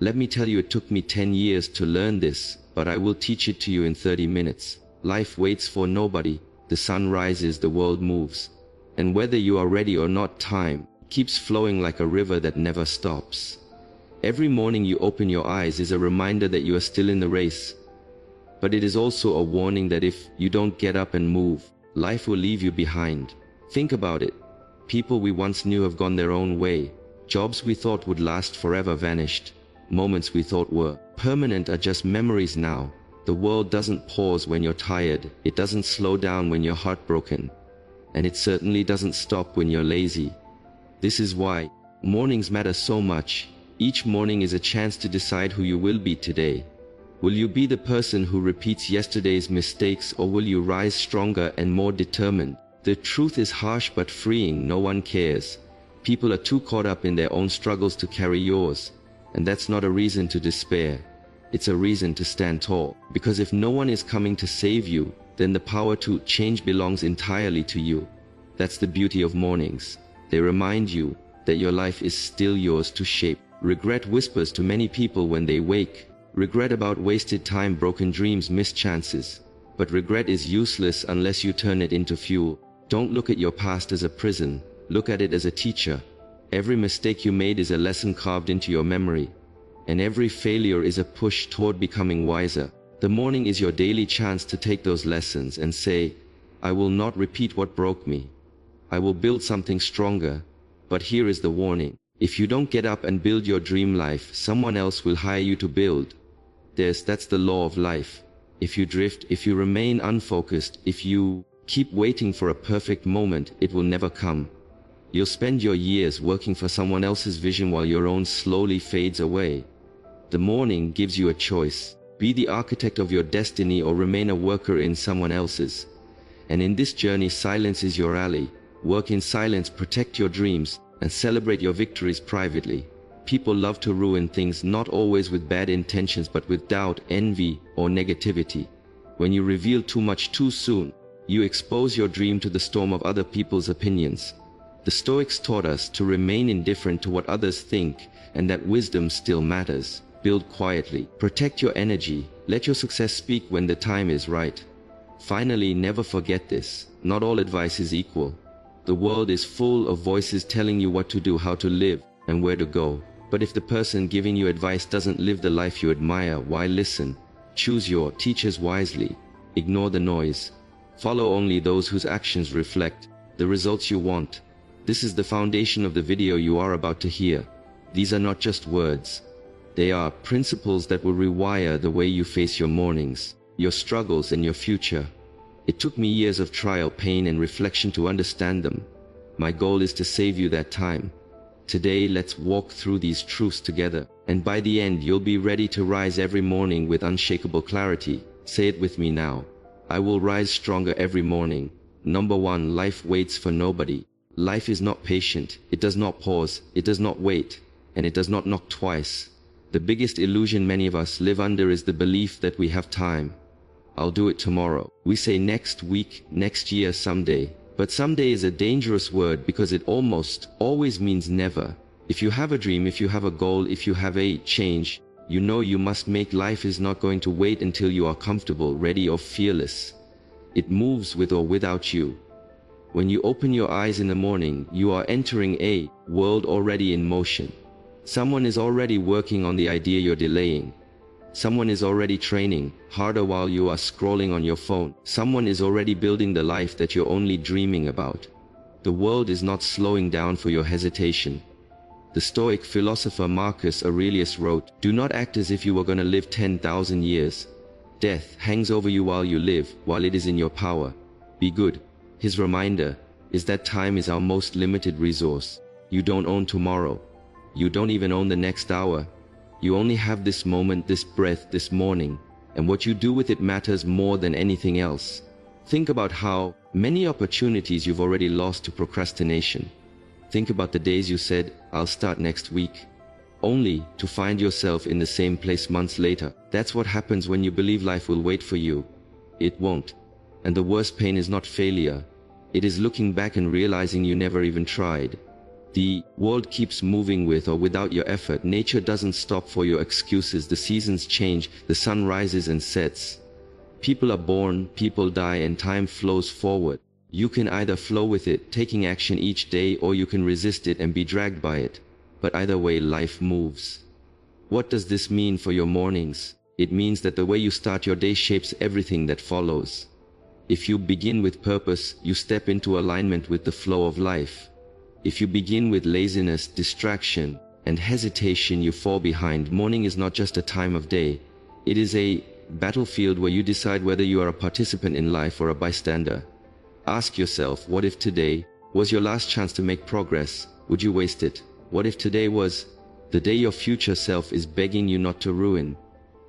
Let me tell you, it took me 10 years to learn this, but I will teach it to you in 30 minutes. Life waits for nobody. The sun rises, the world moves. And whether you are ready or not, time keeps flowing like a river that never stops. Every morning you open your eyes is a reminder that you are still in the race. But it is also a warning that if you don't get up and move, life will leave you behind. Think about it. People we once knew have gone their own way. Jobs we thought would last forever vanished. Moments we thought were permanent are just memories now. The world doesn't pause when you're tired. It doesn't slow down when you're heartbroken. And it certainly doesn't stop when you're lazy. This is why mornings matter so much. Each morning is a chance to decide who you will be today. Will you be the person who repeats yesterday's mistakes, or will you rise stronger and more determined? The truth is harsh but freeing. No one cares. People are too caught up in their own struggles to carry yours. And that's not a reason to despair. It's a reason to stand tall. Because if no one is coming to save you, then the power to change belongs entirely to you. That's the beauty of mornings. They remind you that your life is still yours to shape. Regret whispers to many people when they wake. Regret about wasted time, broken dreams, missed chances. But regret is useless unless you turn it into fuel. Don't look at your past as a prison. Look at it as a teacher. Every mistake you made is a lesson carved into your memory. And every failure is a push toward becoming wiser. The morning is your daily chance to take those lessons and say, I will not repeat what broke me. I will build something stronger. But here is the warning. If you don't get up and build your dream life, someone else will hire you to build. That's the law of life. If you drift, if you remain unfocused, if you keep waiting for a perfect moment, it will never come. You'll spend your years working for someone else's vision while your own slowly fades away. The morning gives you a choice. Be the architect of your destiny or remain a worker in someone else's. And in this journey, silence is your ally. Work in silence, protect your dreams, and celebrate your victories privately. People love to ruin things, not always with bad intentions, but with doubt, envy, or negativity. When you reveal too much too soon, you expose your dream to the storm of other people's opinions. The Stoics taught us to remain indifferent to what others think, and that wisdom still matters. Build quietly. Protect your energy. Let your success speak when the time is right. Finally, never forget this. Not all advice is equal. The world is full of voices telling you what to do, how to live, and where to go. But if the person giving you advice doesn't live the life you admire, why listen? Choose your teachers wisely. Ignore the noise. Follow only those whose actions reflect the results you want. This is the foundation of the video you are about to hear. These are not just words. They are principles that will rewire the way you face your mornings, your struggles, and your future. It took me years of trial, pain, and reflection to understand them. My goal is to save you that time. Today, let's walk through these truths together, and by the end, you'll be ready to rise every morning with unshakable clarity. Say it with me now. I will rise stronger every morning. Number 1, life waits for nobody. Life is not patient. It does not pause. It does not wait. And it does not knock twice. The biggest illusion many of us live under is the belief that we have time. I'll do it tomorrow. We say next week, next year, someday. But someday is a dangerous word because it almost always means never. If you have a dream, if you have a goal, if you have a change, you know you must make. Life is not going to wait until you are comfortable, ready, or fearless. It moves with or without you. When you open your eyes in the morning, you are entering a world already in motion. Someone is already working on the idea you're delaying. Someone is already training harder while you are scrolling on your phone. Someone is already building the life that you're only dreaming about. The world is not slowing down for your hesitation. The Stoic philosopher Marcus Aurelius wrote, "Do not act as if you were going to live 10,000 years. Death hangs over you while you live, while it is in your power. Be good." His reminder is that time is our most limited resource. You don't own tomorrow. You don't even own the next hour. You only have this moment, this breath, this morning, and what you do with it matters more than anything else. Think about how many opportunities you've already lost to procrastination. Think about the days you said, "I'll start next week," only to find yourself in the same place months later. That's what happens when you believe life will wait for you. It won't. And the worst pain is not failure. It is looking back and realizing you never even tried. The world keeps moving with or without your effort. Nature doesn't stop for your excuses. The seasons change, the sun rises and sets. People are born, people die, and time flows forward. You can either flow with it, taking action each day, or you can resist it and be dragged by it. But either way, life moves. What does this mean for your mornings? It means that the way you start your day shapes everything that follows. If you begin with purpose, you step into alignment with the flow of life. If you begin with laziness, distraction, and hesitation, you fall behind. Morning is not just a time of day. It is a battlefield where you decide whether you are a participant in life or a bystander. Ask yourself, what if today was your last chance to make progress? Would you waste it? What if today was the day your future self is begging you not to ruin?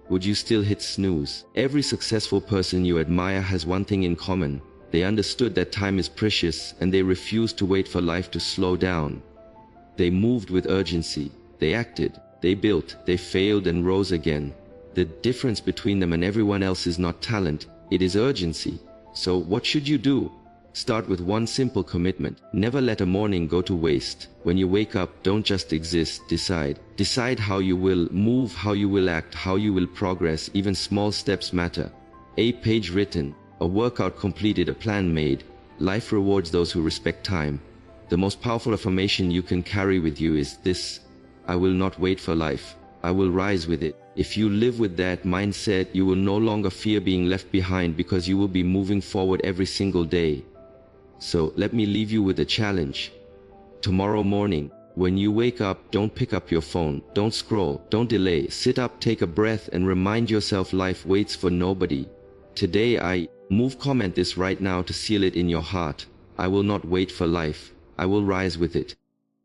Would you still hit snooze? Every successful person you admire has one thing in common. They understood that time is precious, and they refused to wait for life to slow down. They moved with urgency. They acted. They built. They failed and rose again. The difference between them and everyone else is not talent, it is urgency. So what should you do? Start with one simple commitment. Never let a morning go to waste. When you wake up, don't just exist, decide. Decide how you will move, how you will act, how you will progress. Even small steps matter. A page written, a workout completed, a plan made. Life rewards those who respect time. The most powerful affirmation you can carry with you is this: I will not wait for life. I will rise with it. If you live with that mindset, you will no longer fear being left behind, because you will be moving forward every single day. So let me leave you with a challenge. Tomorrow morning, when you wake up, don't pick up your phone, don't scroll, don't delay. Sit up, take a breath, and remind yourself life waits for nobody. Today I move. Comment this right now to seal it in your heart. I will not wait for life. I will rise with it.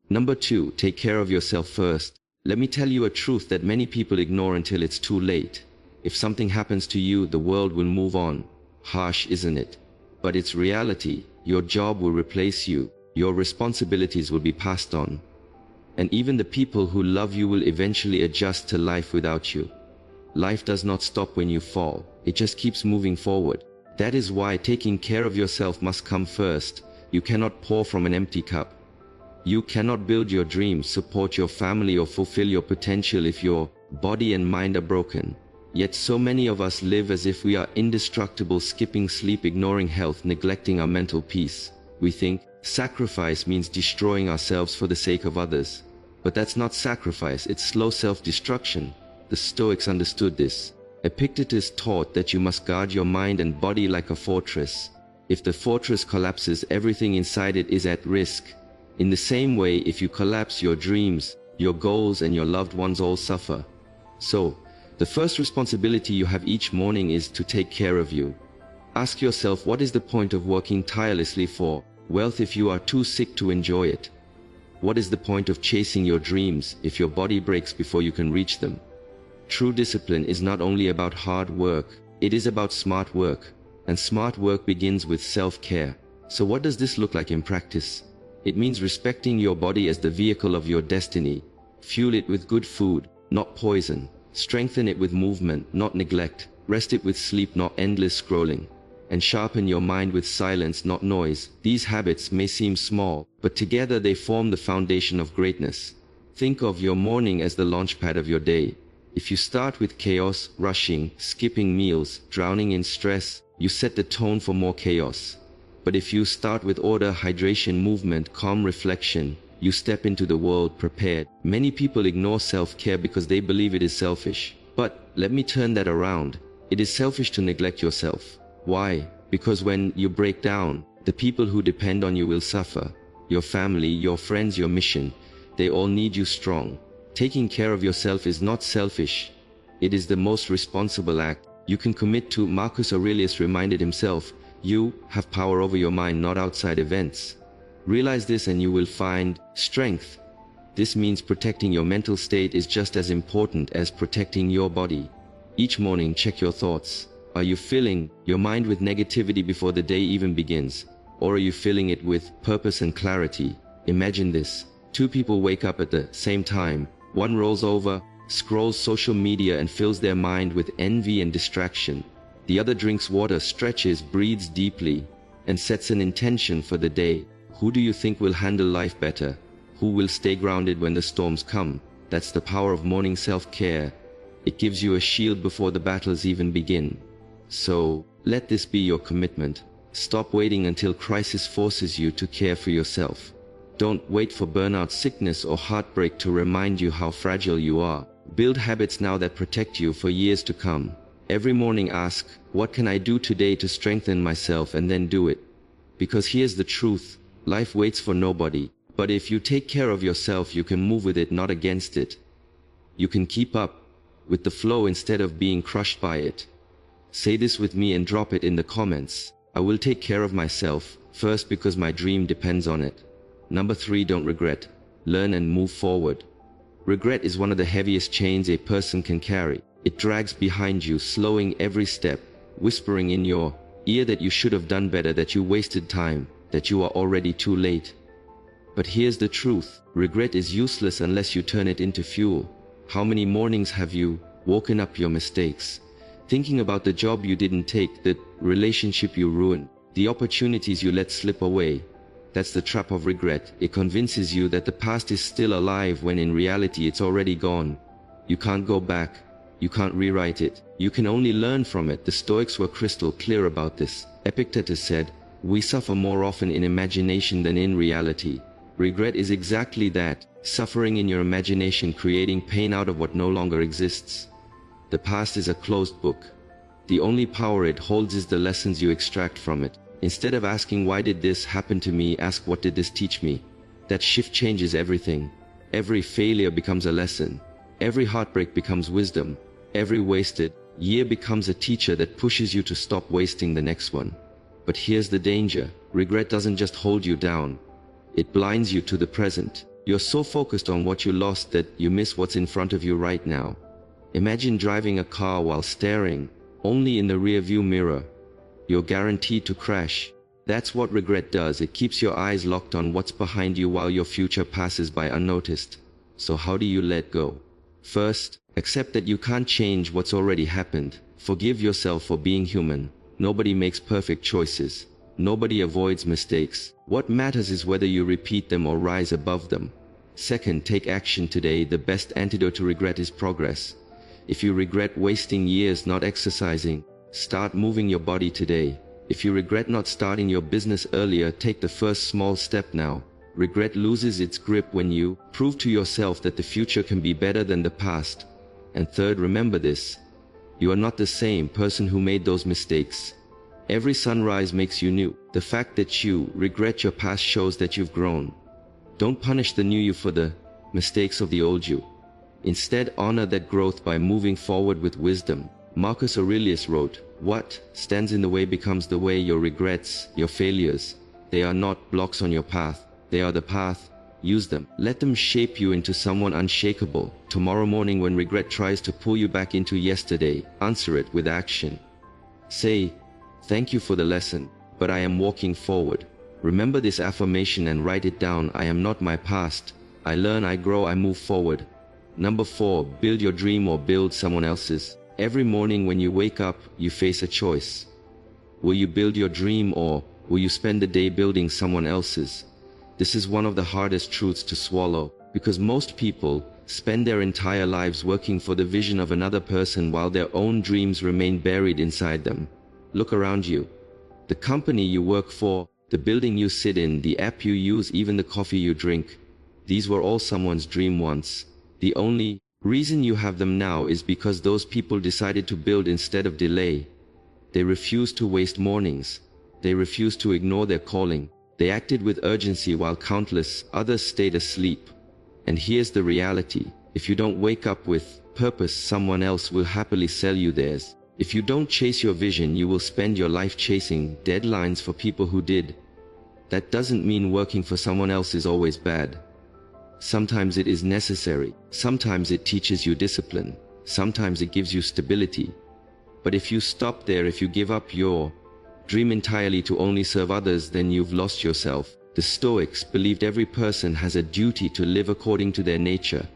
Number 2, take care of yourself first. Let me tell you a truth that many people ignore until it's too late. If something happens to you, the world will move on. Harsh, isn't it? But it's reality. Your job will replace you. Your responsibilities will be passed on. And even the people who love you will eventually adjust to life without you. Life does not stop when you fall. It just keeps moving forward. That is why taking care of yourself must come first. You cannot pour from an empty cup. You cannot build your dreams, support your family, or fulfill your potential if your body and mind are broken. Yet so many of us live as if we are indestructible, skipping sleep, ignoring health, neglecting our mental peace. We think sacrifice means destroying ourselves for the sake of others. But that's not sacrifice, it's slow self-destruction. The Stoics understood this. Epictetus taught that you must guard your mind and body like a fortress. If the fortress collapses, everything inside it is at risk. In the same way, if you collapse, your dreams, your goals, and your loved ones all suffer. So, the first responsibility you have each morning is to take care of you. Ask yourself, what is the point of working tirelessly for wealth if you are too sick to enjoy it? What is the point of chasing your dreams if your body breaks before you can reach them? True discipline is not only about hard work, it is about smart work. And smart work begins with self-care. So what does this look like in practice? It means respecting your body as the vehicle of your destiny. Fuel it with good food, not poison. Strengthen it with movement, not neglect. Rest it with sleep, not endless scrolling. And sharpen your mind with silence, not noise. These habits may seem small, but together they form the foundation of greatness. Think of your morning as the launchpad of your day. If you start with chaos, rushing, skipping meals, drowning in stress, you set the tone for more chaos. But if you start with order, hydration, movement, calm reflection, you step into the world prepared. Many people ignore self-care because they believe it is selfish. But let me turn that around. It is selfish to neglect yourself. Why? Because when you break down, the people who depend on you will suffer. Your family, your friends, your mission, they all need you strong. Taking care of yourself is not selfish. It is the most responsible act you can commit to. Marcus Aurelius reminded himself, you have power over your mind, not outside events. Realize this and you will find strength. This means protecting your mental state is just as important as protecting your body. Each morning, check your thoughts. Are you filling your mind with negativity before the day even begins? Or are you filling it with purpose and clarity? Imagine this. 2 people wake up at the same time. One rolls over, scrolls social media, and fills their mind with envy and distraction. The other drinks water, stretches, breathes deeply, and sets an intention for the day. Who do you think will handle life better? Who will stay grounded when the storms come? That's the power of morning self-care. It gives you a shield before the battles even begin. So, let this be your commitment. Stop waiting until crisis forces you to care for yourself. Don't wait for burnout, sickness, or heartbreak to remind you how fragile you are. Build habits now that protect you for years to come. Every morning ask, what can I do today to strengthen myself, and then do it. Because here's the truth, life waits for nobody. But if you take care of yourself, you can move with it, not against it. You can keep up with the flow instead of being crushed by it. Say this with me and drop it in the comments. I will take care of myself, first because my dream depends on it. Number 3, don't regret. Learn and move forward. Regret is one of the heaviest chains a person can carry. It drags behind you, slowing every step, whispering in your ear that you should have done better, that you wasted time, that you are already too late. But here's the truth, regret is useless unless you turn it into fuel. How many mornings have you woken up your mistakes, thinking about the job you didn't take, the relationship you ruined, the opportunities you let slip away? That's the trap of regret. It convinces you that the past is still alive when in reality it's already gone. You can't go back. You can't rewrite it. You can only learn from it. The Stoics were crystal clear about this. Epictetus said, "We suffer more often in imagination than in reality." Regret is exactly that, suffering in your imagination, creating pain out of what no longer exists. The past is a closed book. The only power it holds is the lessons you extract from it. Instead of asking, why did this happen to me, ask, what did this teach me? That shift changes everything. Every failure becomes a lesson. Every heartbreak becomes wisdom. Every wasted year becomes a teacher that pushes you to stop wasting the next one. But here's the danger. Regret doesn't just hold you down. It blinds you to the present. You're so focused on what you lost that you miss what's in front of you right now. Imagine driving a car while staring only in the rearview mirror. You're guaranteed to crash. That's what regret does. It keeps your eyes locked on what's behind you while your future passes by unnoticed. So how do you let go? First, accept that you can't change what's already happened. Forgive yourself for being human. Nobody makes perfect choices. Nobody avoids mistakes. What matters is whether you repeat them or rise above them. Second, take action today. The best antidote to regret is progress. If you regret wasting years not exercising, start moving your body today. If you regret not starting your business earlier, take the first small step now. Regret loses its grip when you prove to yourself that the future can be better than the past. And third, remember this. You are not the same person who made those mistakes. Every sunrise makes you new. The fact that you regret your past shows that you've grown. Don't punish the new you for the mistakes of the old you. Instead, honor that growth by moving forward with wisdom. Marcus Aurelius wrote, "What stands in the way becomes the way." Your regrets, your failures, they are not blocks on your path. They are the path. Use them. Let them shape you into someone unshakable. Tomorrow morning, when regret tries to pull you back into yesterday, answer it with action. Say, "Thank you for the lesson, but I am walking forward." Remember this affirmation and write it down. I am not my past. I learn, I grow, I move forward. Number 4, build your dream or build someone else's. Every morning when you wake up, you face a choice. Will you build your dream, or will you spend the day building someone else's? This is one of the hardest truths to swallow, because most people spend their entire lives working for the vision of another person while their own dreams remain buried inside them. Look around you. The company you work for, the building you sit in, the app you use, even the coffee you drink. These were all someone's dream once. The only reason you have them now is because those people decided to build instead of delay. They refused to waste mornings. They refused to ignore their calling. They acted with urgency while countless others stayed asleep. And here's the reality. If you don't wake up with purpose, someone else will happily sell you theirs. If you don't chase your vision, you will spend your life chasing deadlines for people who did. That doesn't mean working for someone else is always bad. Sometimes it is necessary. Sometimes it teaches you discipline. Sometimes it gives you stability. But if you stop there, if you give up your dream entirely to only serve others, then you've lost yourself. The Stoics believed every person has a duty to live according to their nature.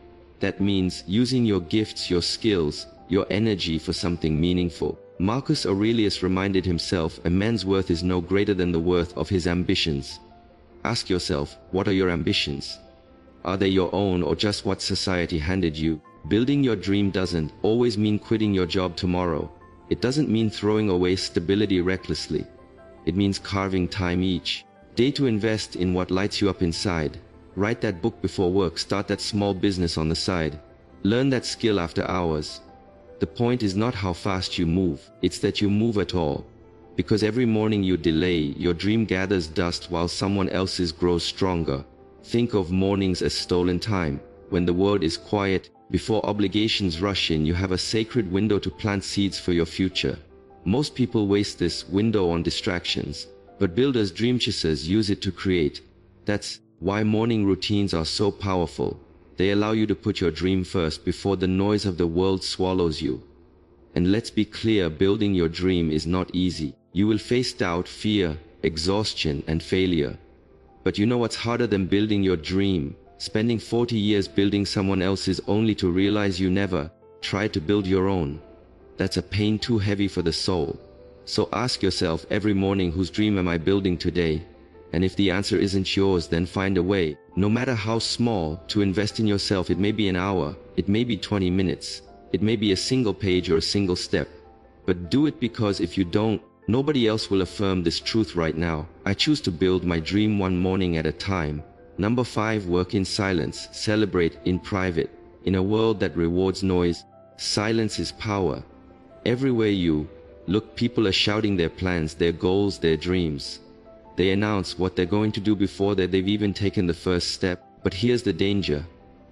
That means using your gifts, your skills, your energy for something meaningful. Marcus Aurelius reminded himself, a man's worth is no greater than the worth of his ambitions. Ask yourself, what are your ambitions? Are they your own or just what society handed you? Building your dream doesn't always mean quitting your job tomorrow. It doesn't mean throwing away stability recklessly. It means carving time each day to invest in what lights you up inside. Write that book before work, start that small business on the side. Learn that skill after hours. The point is not how fast you move, it's that you move at all. Because every morning you delay, your dream gathers dust while someone else's grows stronger. Think of mornings as stolen time. When the world is quiet, before obligations rush in, you have a sacred window to plant seeds for your future. Most people waste this window on distractions, but builders, dream chasers use it to create. That's why morning routines are so powerful. They allow you to put your dream first before the noise of the world swallows you. And let's be clear, building your dream is not easy. You will face doubt, fear, exhaustion, and failure. But you know what's harder than building your dream? Spending 40 years building someone else's only to realize you never tried to build your own. That's a pain too heavy for the soul. So ask yourself every morning, whose dream am I building today? And if the answer isn't yours, then find a way, no matter how small, to invest in yourself. It may be an hour, it may be 20 minutes, it may be a single page or a single step. But do it, because if you don't, nobody else will affirm this truth right now. I choose to build my dream one morning at a time. Number 5, work in silence. Celebrate in private. In a world that rewards noise, silence is power. Everywhere you look, people are shouting their plans, their goals, their dreams. They announce what they're going to do before they've even taken the first step. But here's the danger.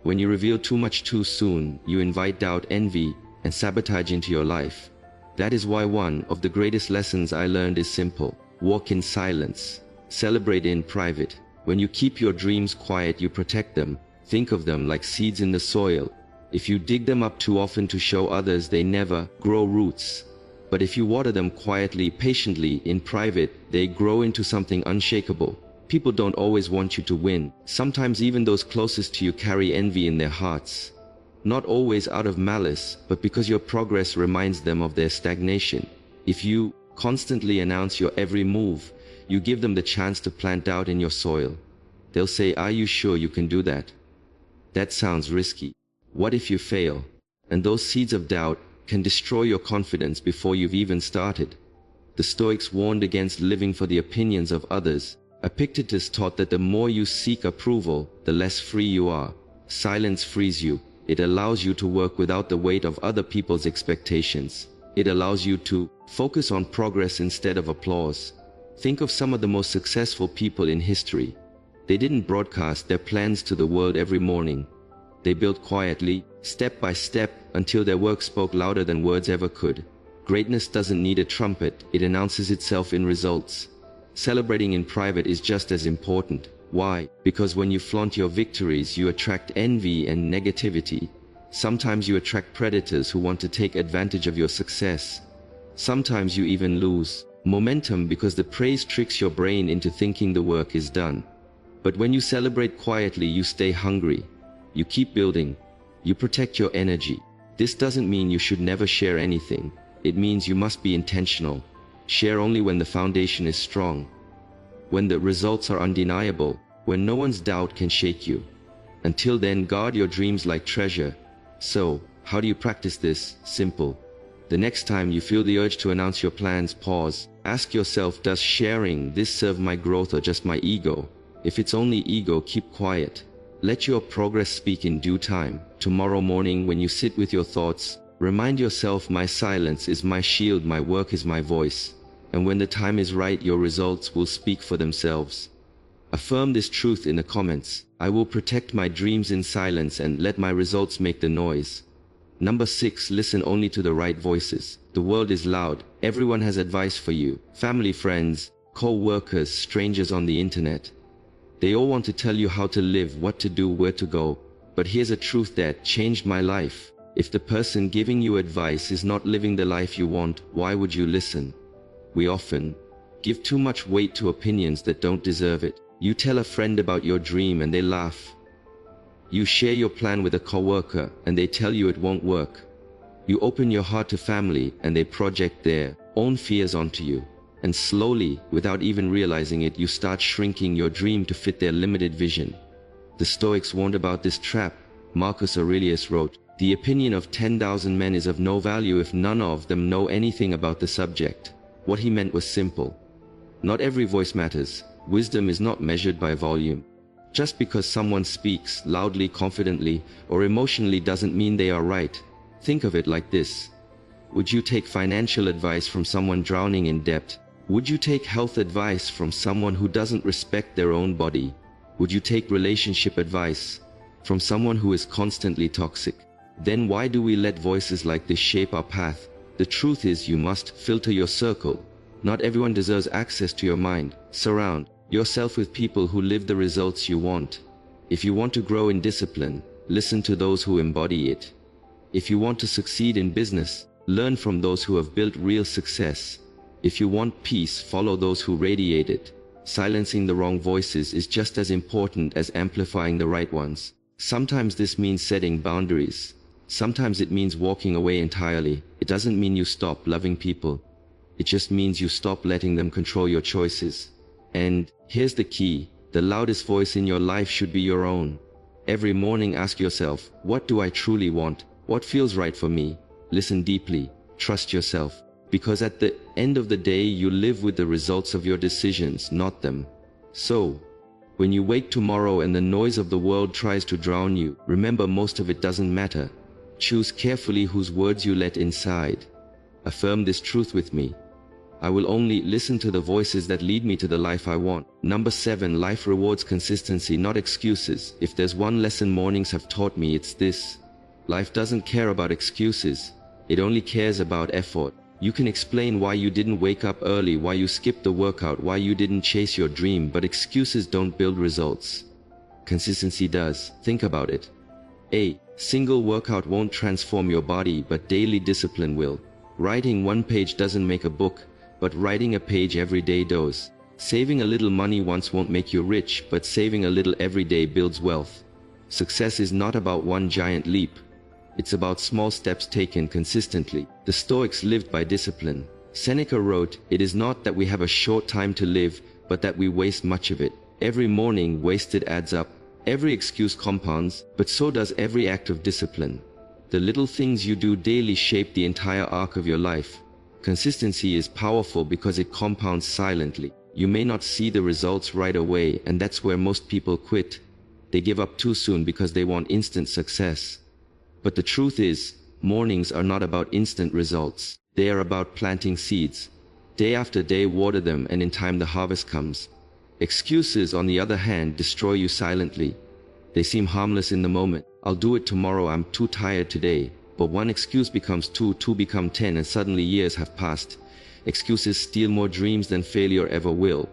When you reveal too much too soon, you invite doubt, envy, and sabotage into your life. That is why one of the greatest lessons I learned is simple. Walk in silence. Celebrate in private. When you keep your dreams quiet, you protect them. Think of them like seeds in the soil. If you dig them up too often to show others, they never grow roots. But if you water them quietly, patiently, in private, they grow into something unshakable. People don't always want you to win. Sometimes even those closest to you carry envy in their hearts. Not always out of malice, but because your progress reminds them of their stagnation. If you constantly announce your every move, you give them the chance to plant doubt in your soil. They'll say, "Are you sure you can do that? That sounds risky. What if you fail?" And those seeds of doubt can destroy your confidence before you've even started. The Stoics warned against living for the opinions of others. Epictetus taught that the more you seek approval, the less free you are. Silence frees you. It allows you to work without the weight of other people's expectations. It allows you to focus on progress instead of applause. Think of some of the most successful people in history. They didn't broadcast their plans to the world every morning. They built quietly, step by step, until their work spoke louder than words ever could. Greatness doesn't need a trumpet, it announces itself in results. Celebrating in private is just as important. Why? Because when you flaunt your victories, you attract envy and negativity. Sometimes you attract predators who want to take advantage of your success. Sometimes you even lose momentum because the praise tricks your brain into thinking the work is done. But when you celebrate quietly, you stay hungry. You keep building. You protect your energy. This doesn't mean you should never share anything. It means you must be intentional. Share only when the foundation is strong, when the results are undeniable, when no one's doubt can shake you. Until then, guard your dreams like treasure. So, how do you practice this? Simple. The next time you feel the urge to announce your plans, pause. Ask yourself, does sharing this serve my growth or just my ego? If it's only ego, keep quiet. Let your progress speak in due time. Tomorrow morning, when you sit with your thoughts, remind yourself, my silence is my shield, my work is my voice. And when the time is right, your results will speak for themselves. Affirm this truth in the comments. I will protect my dreams in silence and let my results make the noise. Number 6, listen only to the right voices. The world is loud. Everyone has advice for you. Family, friends, co-workers, strangers on the internet. They all want to tell you how to live, what to do, where to go. But here's a truth that changed my life. If the person giving you advice is not living the life you want, why would you listen? We often give too much weight to opinions that don't deserve it. You tell a friend about your dream and they laugh. You share your plan with a coworker and they tell you it won't work. You open your heart to family and they project their own fears onto you. And slowly, without even realizing it, you start shrinking your dream to fit their limited vision. The Stoics warned about this trap. Marcus Aurelius wrote, "The opinion of 10,000 men is of no value if none of them know anything about the subject." What he meant was simple. Not every voice matters. Wisdom is not measured by volume. Just because someone speaks loudly, confidently, or emotionally doesn't mean they are right. Think of it like this. Would you take financial advice from someone drowning in debt? Would you take health advice from someone who doesn't respect their own body? Would you take relationship advice from someone who is constantly toxic? Then why do we let voices like this shape our path? The truth is, you must filter your circle. Not everyone deserves access to your mind. Surround yourself with people who live the results you want. If you want to grow in discipline, listen to those who embody it. If you want to succeed in business, learn from those who have built real success. If you want peace, follow those who radiate it. Silencing the wrong voices is just as important as amplifying the right ones. Sometimes this means setting boundaries. Sometimes it means walking away entirely. It doesn't mean you stop loving people. It just means you stop letting them control your choices. And here's the key. The loudest voice in your life should be your own. Every morning ask yourself, what do I truly want? What feels right for me? Listen deeply. Trust yourself. Because at the end of the day, you live with the results of your decisions, not them. So, when you wake tomorrow and the noise of the world tries to drown you, remember most of it doesn't matter. Choose carefully whose words you let inside. Affirm this truth with me. I will only listen to the voices that lead me to the life I want. Number 7, life rewards consistency, not excuses. If there's one lesson mornings have taught me, it's this. Life doesn't care about excuses. It only cares about effort. You can explain why you didn't wake up early, why you skipped the workout, why you didn't chase your dream, but excuses don't build results. Consistency does. Think about it. A single workout won't transform your body, but daily discipline will. Writing one page doesn't make a book, but writing a page every day does. Saving a little money once won't make you rich, but saving a little every day builds wealth. Success is not about one giant leap. It's about small steps taken consistently. The Stoics lived by discipline. Seneca wrote, "It is not that we have a short time to live, but that we waste much of it. Every morning wasted adds up. Every excuse compounds, but so does every act of discipline." The little things you do daily shape the entire arc of your life. Consistency is powerful because it compounds silently. You may not see the results right away, and that's where most people quit. They give up too soon because they want instant success. But the truth is, mornings are not about instant results. They are about planting seeds. Day after day, water them, and in time the harvest comes. Excuses, on the other hand, destroy you silently. They seem harmless in the moment. I'll do it tomorrow, I'm too tired today. But one excuse becomes two, two become 10, and suddenly years have passed. Excuses steal more dreams than failure ever will.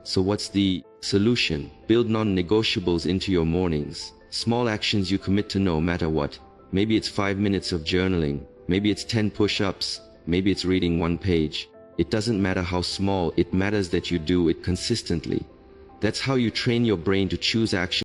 So what's the solution? Build non-negotiables into your mornings. Small actions you commit to no matter what. Maybe it's 5 minutes of journaling. Maybe it's 10 push-ups. Maybe it's reading one page. It doesn't matter how small, it matters that you do it consistently. That's how you train your brain to choose action